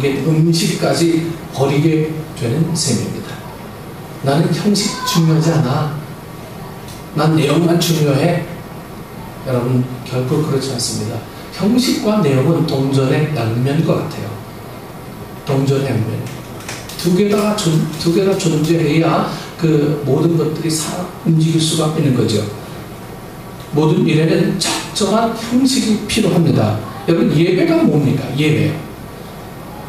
담긴 음식까지 버리게 되는 셈입니다. 나는 형식 중요하지 않아. 난 내용만 중요해. 여러분, 결코 그렇지 않습니다. 형식과 내용은 동전의 양면과 같아요. 동전의 양면. 두 개 다 존재해야 그 모든 것들이 움직일 수가 있는 거죠. 모든 일에는 적절한 형식이 필요합니다. 여러분, 예배가 뭡니까? 예배요.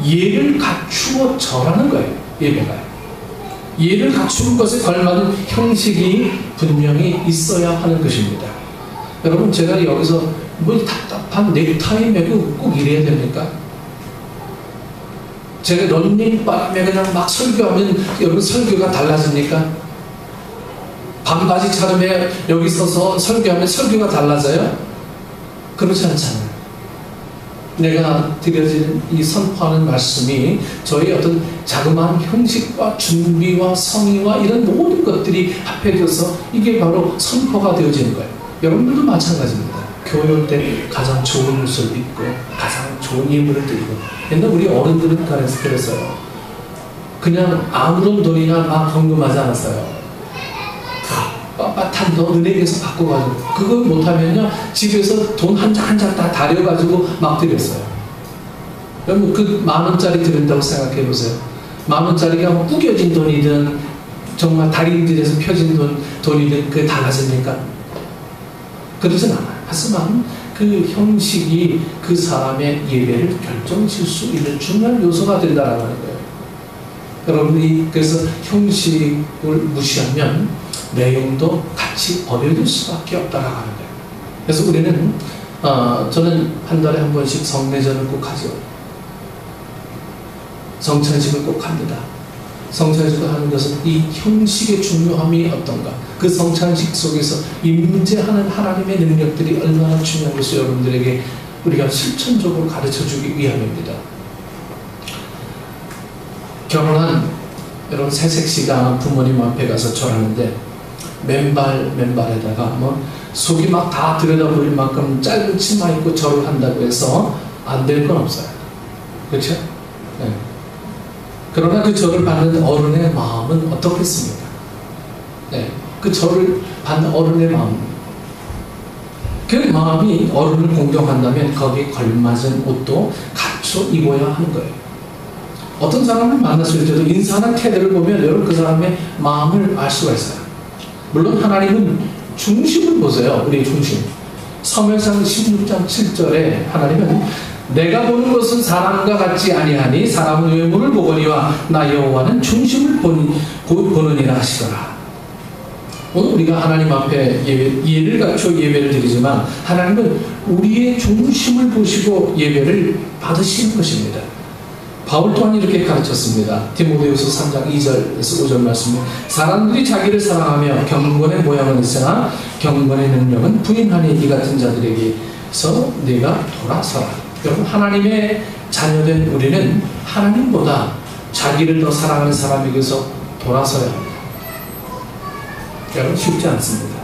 예를 갖추어 절하는 거예요. 예배가. 예를 갖추는 것에 걸맞은 형식이 분명히 있어야 하는 것입니다. 여러분, 제가 여기서 뭐 답답한 넥타이 매고 꼭 이래야 됩니까? 제가 런닝바람에 그냥 막 설교하면 여러분 설교가 달라집니까? 반바지 차림에 여기 서서 설교하면 설교가 달라져요? 그렇지 않잖아요. 내가 드려진 이 선포하는 말씀이 저희 어떤 자그마한 형식과 준비와 성의와 이런 모든 것들이 합해져서 이게 바로 선포가 되어지는 거예요. 여러분들도 마찬가지입니다. 교회 때 가장 좋은 옷을 입고 가장 좋은 예물을 드리고, 옛날 우리 어른들은 그랬어요. 그냥 아무런 돈이나 막 헌금하지 않았어요. 빳빳한 돈 은행에서 바꿔가지고, 그걸 못하면요 집에서 돈 한 장 한 장 다 다려가지고 막 드렸어요. 여러분, 그 10,000원짜리 드린다고 생각해 보세요. 10,000원짜리가 구겨진 돈이든 정말 다리들에서 펴진 돈이든 그게 달라집니까? 그러진 않아요. 하지만 그 형식이 그 사람의 예배를 결정질 수 있는 중요한 요소가 된다는 거예요. 여러분이 그래서 형식을 무시하면 내용도 같이 버려질 수밖에 없다라고 하는 거예요. 그래서 우리는 저는 한 달에 한 번씩 성례전을 꼭 하죠. 성찬식을 꼭 합니다. 성찬식을 하는 것은 이 형식의 중요함이 어떤가, 그 성찬식 속에서 임재하는 하나님의 능력들이 얼마나 중요한 것을 여러분들에게 우리가 실천적으로 가르쳐주기 위함입니다. 결혼한 여러분 새색시가 부모님 앞에 가서 절하는데 맨발에다가 뭐 속이 막 다 들여다보일 만큼 짧은 치마 입고 절을 한다고 해서 안 될 건 없어요. 그렇죠? 네. 그러나 그 절을 받는 어른의 마음은 어떻겠습니까? 네. 그 절을 받는 어른의 마음, 그 마음이 어른을 공경한다면 거기에 걸맞은 옷도 갖춰 입어야 하는 거예요. 어떤 사람을 만났을 때도 인사나 태도를 보면 여러분 그 사람의 마음을 알 수가 있어요. 물론 하나님은 중심을 보세요. 우리의 중심. 사무엘상 16장 7절에 하나님은 내가 보는 것은 사람과 같지 아니하니 사람은 외모를 보거니와 나 여호와는 중심을 보느니라 하시더라. 오늘 우리가 하나님 앞에 예를 갖춰 예배를 드리지만 하나님은 우리의 중심을 보시고 예배를 받으시는 것입니다. 바울 또한 이렇게 가르쳤습니다. 디모데후서 3장 2절에서 5절 말씀에 사람들이 자기를 사랑하며 경건의 모양은 있으나 경건의 능력은 부인하니 이 같은 자들에게서 네가 돌아서라. 여러분, 하나님의 자녀된 우리는 하나님보다 자기를 더 사랑하는 사람에게서 돌아서야 합니다. 여러분, 쉽지 않습니다.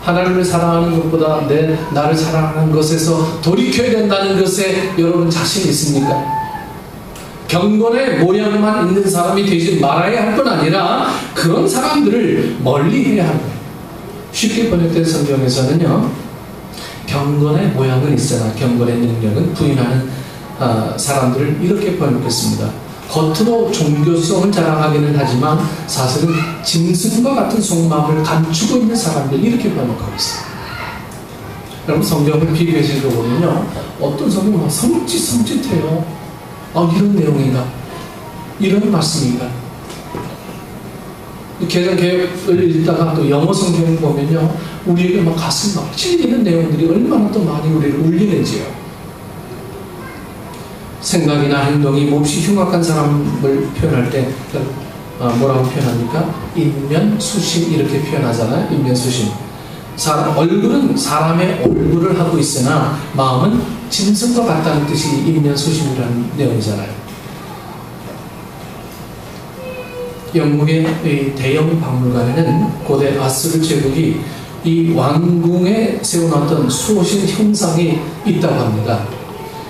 하나님을 사랑하는 것보다 나를 사랑하는 것에서 돌이켜야 된다는 것에 여러분 자신 있습니까? 경건의 모양만 있는 사람이 되지 말아야 할 뿐 아니라 그런 사람들을 멀리해야 합니다. 쉽게 번역된 성경에서는요, 경건의 모양은 있으나 경건의 능력은 부인하는 사람들을 이렇게 번역했습니다. 겉으로 종교성을 자랑하기는 하지만 사실은 짐승과 같은 속마음을 감추고 있는 사람들, 이렇게 번역하고 있어요. 여러분, 성경을 비교해서 보면요, 어떤 성경은 섬찟해요. 이런 내용인가? 이런 말씀인가? 개정개혁을 읽다가 또 영어 성경을 보면요, 우리에게 막 가슴 막 찔리는 내용들이 얼마나 또 많이 우리를 울리는지요. 생각이나 행동이 몹시 흉악한 사람을 표현할 때 뭐라고 표현합니까? 인면수심, 이렇게 표현하잖아요. 인면수심. 얼굴은 사람의 얼굴을 하고 있으나 마음은 짐승과 같다는 뜻이 인면수심이라는 내용이잖아요. 영국의 대형 박물관에는 고대 아수르 제국이 이 왕궁에 세워놨던 수호신 형상이 있다고 합니다.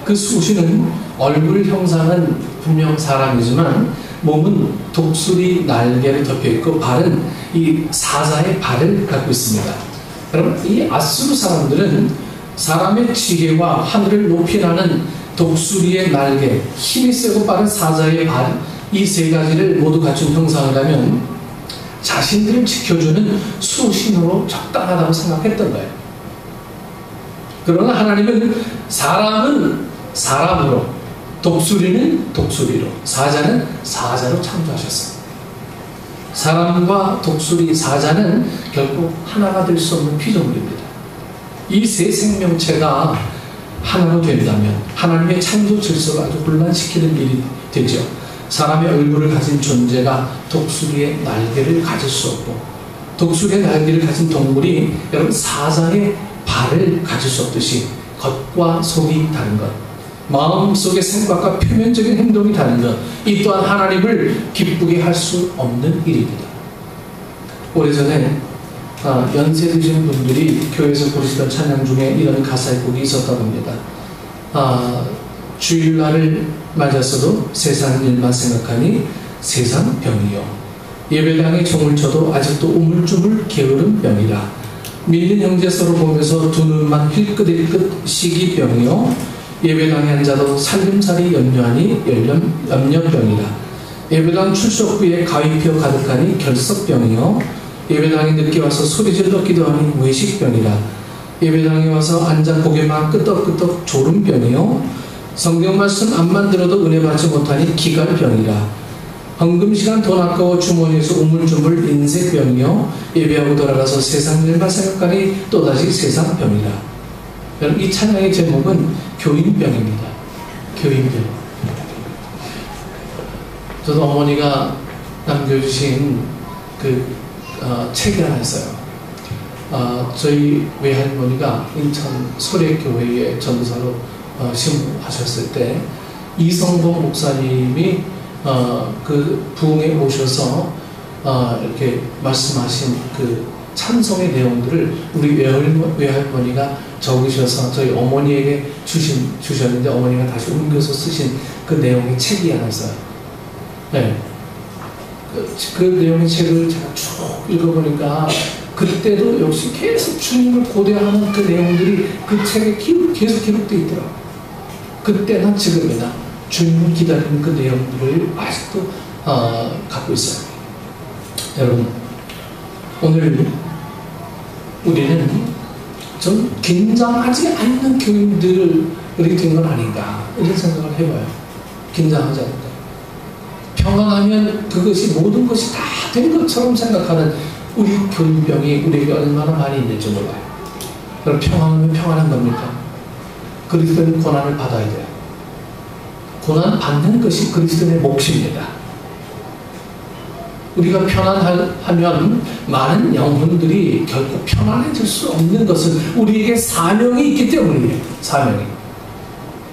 그 수시는 얼굴 형상은 분명 사람이지만 몸은 독수리 날개를 덮여있고 발은 이 사자의 발을 갖고 있습니다. 여러분, 이 아수르 사람들은 사람의 지혜와 하늘을 높이 나는 독수리의 날개, 힘이 세고 빠른 사자의 발, 이 세 가지를 모두 갖춘 형상이라면 자신들을 지켜주는 수신으로 적당하다고 생각했던 거예요. 그러나 하나님은 사람은 사람으로, 독수리는 독수리로, 사자는 사자로 창조하셨어요. 사람과 독수리, 사자는 결국 하나가 될 수 없는 피조물입니다. 이 세 생명체가 하나로 된다면 하나님의 창조 질서를 아주 혼란시키는 일이 되죠. 사람의 얼굴을 가진 존재가 독수리의 날개를 가질 수 없고, 독수리의 날개를 가진 동물이 여러분 사자의 발을 가질 수 없듯이 겉과 속이 다른 것, 마음속의 생각과 표면적인 행동이 다른 것, 이 또한 하나님을 기쁘게 할 수 없는 일입니다. 오래전에 연세 드신 분들이 교회에서 부르시던 찬양 중에 이런 가사의 곡이 있었다고 합니다. 주일날을 맞았어도 세상 일만 생각하니 세상 병이요, 예배당에 종을 쳐도 아직도 우물쭈물 게으른 병이라, 밀린 형제 서로 보면서 두 눈만 힐끗힐끗 시기병이요, 예배당에 앉아도 살림살이 염려하니 염려병이라, 예배당 출석 후에 가위표 가득하니 결석병이요, 예배당에 늦게 와서 소리질러 기도하니 외식병이라, 예배당에 와서 앉아 고개만 끄덕끄덕 졸음병이요, 성경 말씀 안만 들어도 은혜 받지 못하니 기갈병이라, 헌금시간 돈 아까워 주머니에서 우물쭈물 인쇄병이요, 예배하고 돌아가서 세상 일만 생각하니 또다시 세상병이라. 여러분, 이 찬양의 제목은 교인병입니다. 교인병. 저도 어머니가 남겨주신 책이 하나 있어요. 저희 외할머니가 인천 소래교회에 전도사로 심부하셨을 때 이성봉 목사님이 그 부흥에 오셔서 이렇게 말씀하신 그 찬송의 내용들을 우리 외할머니가 적으셔서 저희 어머니에게 주셨는데, 어머니가 다시 옮겨서 쓰신 그 내용의 책이 하나 있어요. 네. 그 내용의 책을 제가 쭉 읽어보니까 그때도 역시 계속 주님을 고대하는 그 내용들이 그 책에 계속 기록되어 있더라고요. 그때나 지금이나 주님을 기다리는 그 내용들을 아직도 갖고 있어요. 여러분, 오늘 우리는 좀 긴장하지 않는 교인들이 된 건 아닌가, 이런 생각을 해봐요. 긴장하지 않는다. 평안하면 그것이 모든 것이 다 된 것처럼 생각하는 우리 교인병이 우리에게 얼마나 많이 있는지 몰라요. 그럼 평안하면 평안한 겁니까? 그리스도는 고난을 받아야 돼요. 고난 받는 것이 그리스도의 몫입니다. 우리가 편안하면 많은 영혼들이 결국 편안해질 수 없는 것은 우리에게 사명이 있기 때문이에요. 사명이.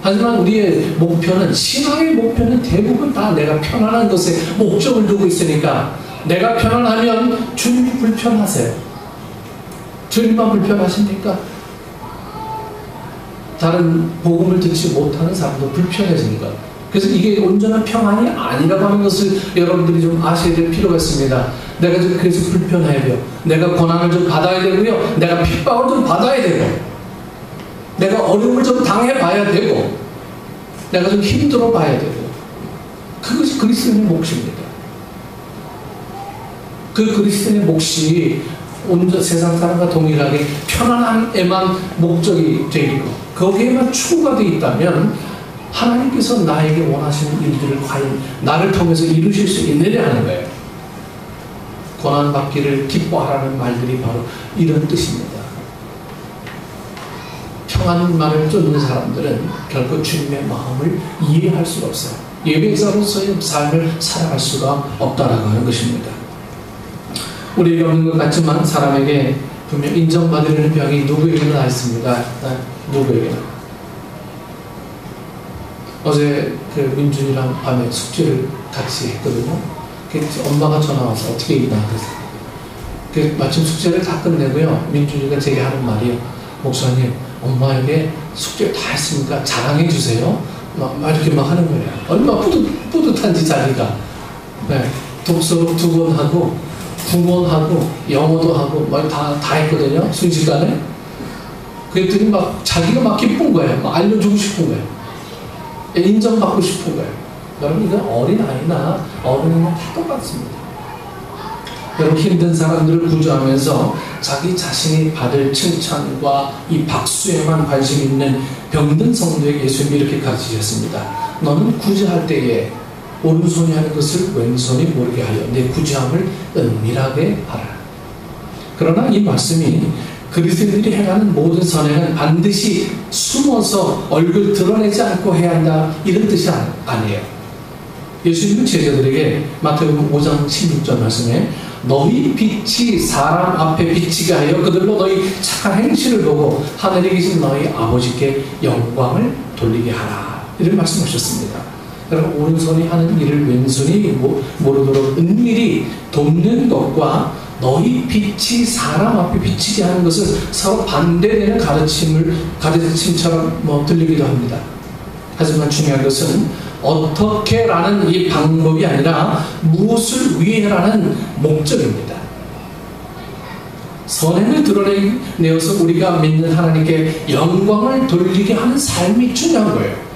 하지만 우리의 목표는, 신앙의 목표는 대부분 다 내가 편안한 것에 목적을 두고 있으니까, 내가 편안하면 주님이 불편하세요. 주님만 불편하십니까? 다른 복음을 듣지 못하는 사람도 불편해지는 것. 그래서 이게 온전한 평안이 아니라고 하는 것을 여러분들이 좀 아셔야 될 필요가 있습니다. 내가 좀 그래서 불편해야 돼요. 내가 고난을 좀 받아야 되고요, 내가 핍박을 좀 받아야 되고, 내가 어려움을 좀 당해봐야 되고, 내가 좀 힘들어 봐야 되고, 그것이 그리스도인의 몫입니다. 그 그리스도인의 몫이 온전 세상 사람과 동일하게 편안함에만 목적이 되어 있고 거기에만 추구가 되어 있다면 하나님께서 나에게 원하시는 일들을 과연 나를 통해서 이루실 수 있느냐 하는 거예요. 고난받기를 기뻐하라는 말들이 바로 이런 뜻입니다. 평안만을 쫓는 사람들은 결국 주님의 마음을 이해할 수가 없어요. 예배자로서의 삶을 살아갈 수가 없다라고 하는 것입니다. 우리에게 없는 것 같지만 사람에게 분명 인정받으려는 병이 누구에게나 있습니다. 누구에게나. 어제 그 민준이랑 밤에 숙제를 같이 했거든요. 엄마가 전화 와서 어떻게 있나 그래서 마침 숙제를 다 끝내고요. 민준이가 제게 하는 말이요. 목사님, 엄마에게 숙제 다 했으니까 자랑해 주세요. 막 이렇게 막 하는 거예요. 얼마나 뿌듯한지 자기가. 네, 독서 2권 하고, 국어하고, 영어도 하고, 막 다 했거든요. 순식간에. 그랬더니 막 자기가 막 기쁜 거예요. 막 알려주고 싶은 거예요. 인정받고 싶은 거예요. 여러분, 이건 어린아이나 어른이나 다 똑같습니다. 여러분, 힘든 사람들을 구조하면서 자기 자신이 받을 칭찬과 이 박수에만 관심 있는 병든 성도에게 예수님이 이렇게 가르치셨습니다. 너는 구제할 때에 오른손이 하는 것을 왼손이 모르게 하여 내 구제함을 은밀하게 하라. 그러나 이 말씀이 그리스도인들이 행하는 모든 선행은 반드시 숨어서 얼굴 드러내지 않고 해야 한다, 이런 뜻이 아니에요. 예수님은 제자들에게 마태복음 5장 16절 말씀에 너희 빛이 사람 앞에 비치게 하여 그들로 너희 착한 행실을 보고 하늘에 계신 너희 아버지께 영광을 돌리게 하라, 이런 말씀하셨습니다. 여러분, 오른손이 하는 일을 왼손이 모르도록 은밀히 돕는 것과 너희 빛이 사람 앞에 비치게 하는 것을 서로 반대되는 가르침처럼 들리기도 합니다. 하지만 중요한 것은 어떻게라는 이 방법이 아니라 무엇을 위해라는 목적입니다. 선행을 드러내어서 우리가 믿는 하나님께 영광을 돌리게 하는 삶이 중요한 거예요.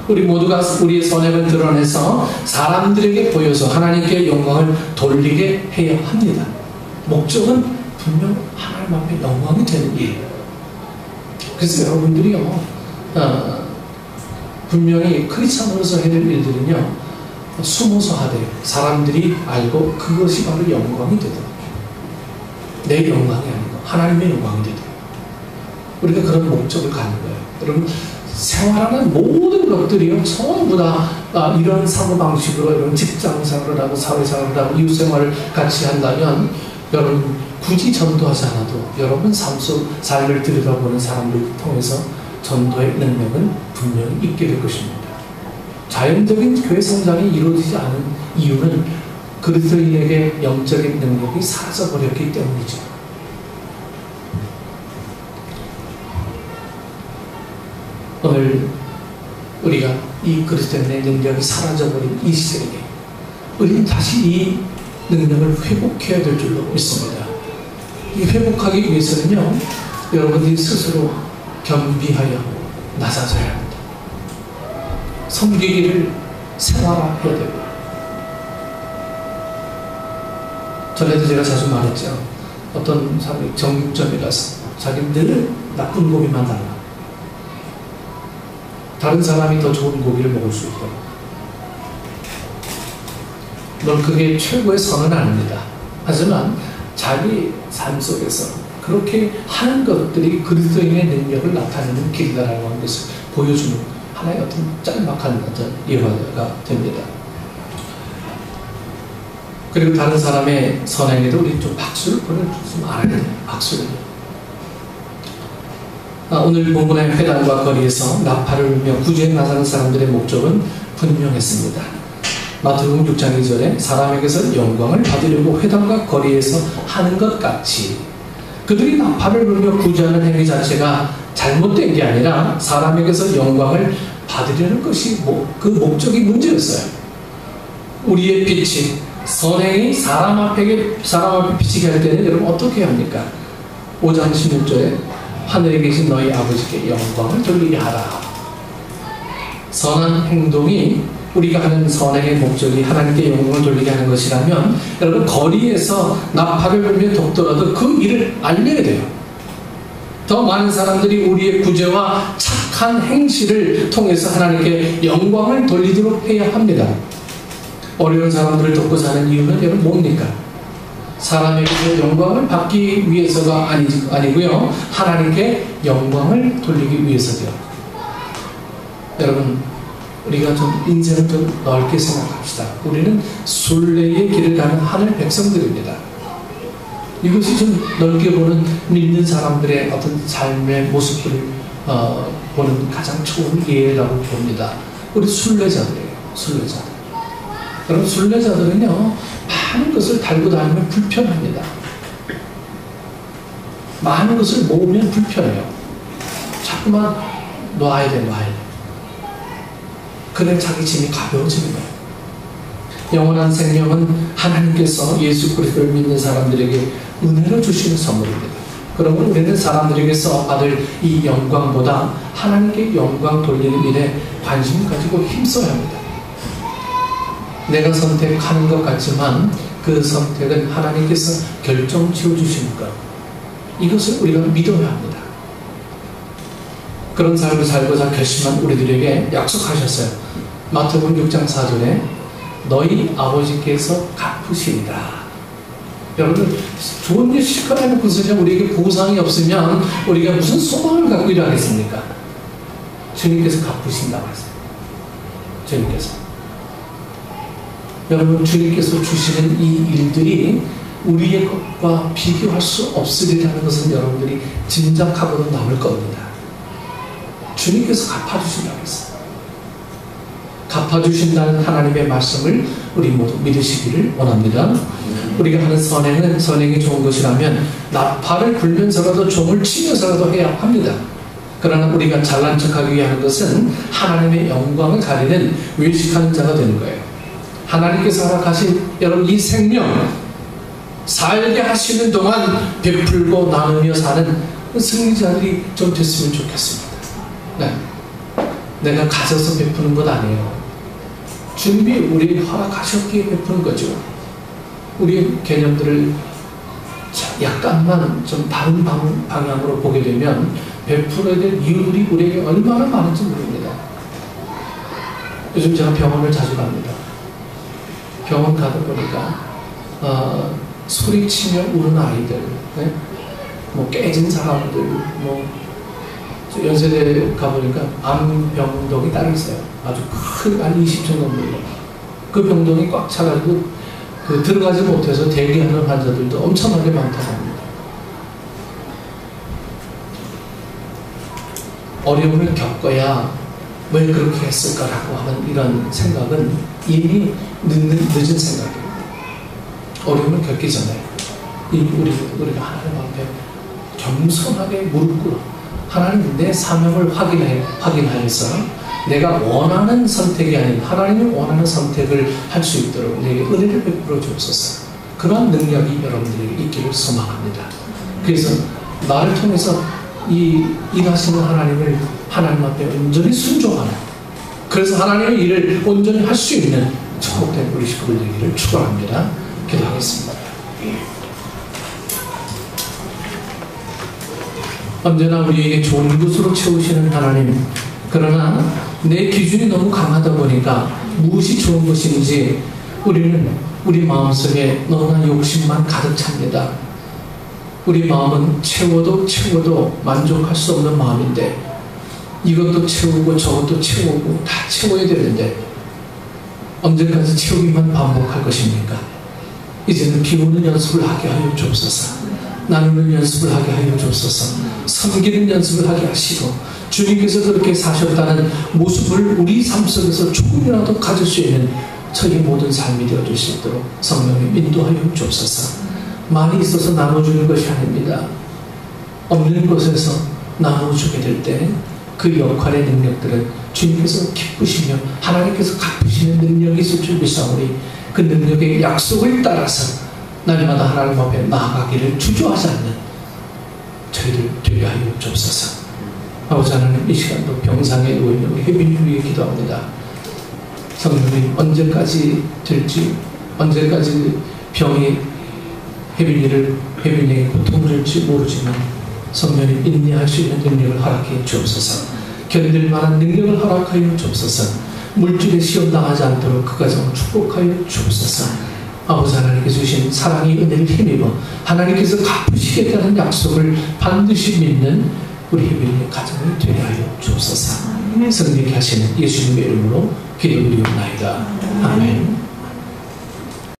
우리 모두가 우리의 선행을 드러내서 사람들에게 보여서 하나님께 영광을 돌리게 해야 합니다. 목적은 분명 하나님 앞에 영광이 되는 일이에요. 그래서 여러분들이요, 분명히 크리스찬으로서 해야 될 일들은요, 숨어서 하되 사람들이 알고 그것이 바로 영광이 되도록, 내 영광이 아니고 하나님의 영광이 되도록 우리가 그런 목적을 갖는 거예요. 여러분, 생활하는 모든 것들이요, 전부 다 이런 사고방식으로, 이런 직장생활을 하고 사회생활을 하고 이웃생활을 같이 한다면 여러분 굳이 전도하지 않아도 여러분 삶을 들여다보는 사람들을 통해서 전도의 능력은 분명히 있게 될 것입니다. 자연적인 교회 성장이 이루어지지 않은 이유는 그리스도인에게 영적인 능력이 사라져버렸기 때문이죠. 오늘 우리가 이 그리스도인의 능력이 사라져버린 이 시대에 우리는 다시 이 능력을 회복해야 될 줄로 믿습니다. 이 회복하기 위해서는요, 여러분들이 스스로 겸비하여 낮아져야 합니다. 섬기기를 생활화해야 되고, 전에도 제가 자주 말했죠. 어떤 사람이 정육점에 가서 자기는 늘 나쁜 고기만 달라. 다른 사람이 더 좋은 고기를 먹을 수 있도록. 넌 그게 최고의 선은 아닙니다. 하지만 자기 삶 속에서 그렇게 하는 것들이 그리스도인의 능력을 나타내는 길이라고 하는 것을 보여주는 하나의 어떤 짤막한 어떤 예화가 됩니다. 그리고 다른 사람의 선행에도 우리 좀 박수를 보내주지 말아야 돼요. 박수를. 오늘 본문의 회당과 거리에서 나팔을 울며 구제에 나서는 사람들의 목적은 분명했습니다. 마태복음 6장 2절에 사람에게서 영광을 받으려고 회당과 거리에서 하는 것 같이, 그들이 나팔을 불며 구제하는 행위 자체가 잘못된 게 아니라 사람에게서 영광을 받으려는 것이 그 목적이 문제였어요. 우리의 빛이, 선행이 사람 앞에 비치게 할 때는 여러분 어떻게 합니까? 5장 16절에 하늘에 계신 너희 아버지께 영광을 돌리게 하라. 선한 행동이, 우리가 하는 선행의 목적이 하나님께 영광을 돌리게 하는 것이라면 여러분 거리에서 나팔을 불며 돕더라도 그 일을 알려야 돼요. 더 많은 사람들이 우리의 구제와 착한 행실을 통해서 하나님께 영광을 돌리도록 해야 합니다. 어려운 사람들을 돕고 사는 이유는 여러분 뭡니까? 사람에게 영광을 받기 위해서가 아니고요, 하나님께 영광을 돌리기 위해서죠. 여러분, 우리가 좀 인생을 좀 넓게 생각합시다. 우리는 순례의 길을 가는 하늘 백성들입니다. 이것이 좀 넓게 보는 믿는 사람들의 어떤 삶의 모습을 보는 가장 좋은 예라고 봅니다. 우리 순례자들이에요. 순례자들. 여러분, 순례자들은요, 많은 것을 달고 다니면 불편합니다. 많은 것을 모으면 불편해요. 자꾸만 놔야 돼. 그래 자기 짐이 가벼워지는 거예요. 영원한 생명은 하나님께서 예수 그리스도를 믿는 사람들에게 은혜로 주시는 선물입니다. 그러면 우리는 사람들에게서 받을 이 영광보다 하나님께 영광 돌리는 일에 관심을 가지고 힘써야 합니다. 내가 선택하는 것 같지만 그 선택은 하나님께서 결정 지어주시는 것, 이것을 우리가 믿어야 합니다. 그런 삶을 살고자 결심한 우리들에게 약속하셨어요. 마태복음 6장 4절에 너희 아버지께서 갚으시리라. 여러분, 좋은 일 실컷 해놓고서 우리에게 보상이 없으면 우리가 무슨 소망을 갖고 일하겠습니까? 주님께서 갚으신다고 했어요. 주님께서. 여러분, 주님께서 주시는 이 일들이 우리의 것과 비교할 수 없으리라는 것은 여러분들이 짐작하고도 남을 겁니다. 주님께서 갚아주신다고 했어요. 갚아주신다는 하나님의 말씀을 우리 모두 믿으시기를 원합니다. 우리가 하는 선행은 선행이 좋은 것이라면 나팔을 불면서라도 종을 치면서라도 해야 합니다. 그러나 우리가 잘난 척하기 위해 하는 것은 하나님의 영광을 가리는 외식하는 자가 되는 거예요. 하나님께서 허락하신 여러분 이 생명 살게 하시는 동안 베풀고 나누며 사는 승리자들이 좀 됐으면 좋겠습니다. 네. 내가 가져서 베푸는 것 아니에요. 주님이 우리 허락하셨기에 베푸는 거죠. 우리의 개념들을 약간만 좀 다른 방향으로 보게 되면 베풀어야 될 이유들이 우리에게 얼마나 많은지 모릅니다. 요즘 제가 병원을 자주 갑니다. 병원 가다 보니까 소리치며 우는 아이들, 네? 뭐 깨진 사람들, 뭐 연세대 가보니까 암병동이 따로 있어요. 아주 큰, 한 20층 넘는 그 병동이 꽉 차가지고 들어가지 못해서 대기하는 환자들도 엄청나게 많다고 합니다. 어려움을 겪어야 왜 그렇게 했을까라고 하는 이런 생각은 이미 늦은 생각입니다. 어려움을 겪기 전에 우리가 하나님 앞에 겸손하게 무릎 꿇어 하나님 내 사명을 확인하여서 내가 원하는 선택이 아닌 하나님이 원하는 선택을 할 수 있도록 내게 은혜를 베풀어 주옵소서. 그런 능력이 여러분들에게 있기를 소망합니다. 그래서 나를 통해서 이 일하시는 하나님을 하나님 앞에 온전히 순종하는, 그래서 하나님의 일을 온전히 할 수 있는 축복된 우리 식구들 되기를 축원합니다. 기도하겠습니다. 언제나 우리에게 좋은 것으로 채우시는 하나님, 그러나 내 기준이 너무 강하다 보니까 무엇이 좋은 것인지 우리는 우리 마음속에 너무나 욕심만 가득 찹니다. 우리 마음은 채워도 만족할 수 없는 마음인데 이것도 채우고 저것도 채우고 다 채워야 되는데 언제까지 채우기만 반복할 것입니까? 이제는 비우는 연습을 하게 하여 주옵소서. 나누는 연습을 하게 하여 주옵소서. 섬기는 연습을 하게 하시고 주님께서 그렇게 사셨다는 모습을 우리 삶 속에서 조금이라도 가질 수 있는 저희 모든 삶이 되어줄 수 있도록 성령님 인도하여 주옵소서. 많이 있어서 나눠주는 것이 아닙니다. 없는 곳에서 나눠주게 될 때 그 역할의 능력들은 주님께서 기쁘시며 하나님께서 갚으시는 능력이 있을 줄 믿사오니 그 능력의 약속을 따라서 날마다 하나님 앞에 나아가기를 주저하지 않는 저희들 되게 하여 주옵소서. 아버지 하나님, 이 시간도 병상에 누워있는 우리 혜빈이 위해 기도합니다. 성령님, 언제까지 될지, 언제까지 병이 혜빈이에게 고통을 줄지 모르지만 성령님 인내할 수 있는 능력을 허락해 주옵소서. 견딜 만한 능력을 허락하여 주옵소서. 물질에 시험당하지 않도록 그 가정을 축복하여 주옵소서. 아버지 하나님께서 주신 사랑의 은혜를 힘입어 하나님께서 갚으시겠다는 약속을 반드시 믿는 우리 혜빈이의 가정을 되게 하여 주옵소서. 승리케 하시는 예수님의 이름으로 기도드리옵나이다. 아멘.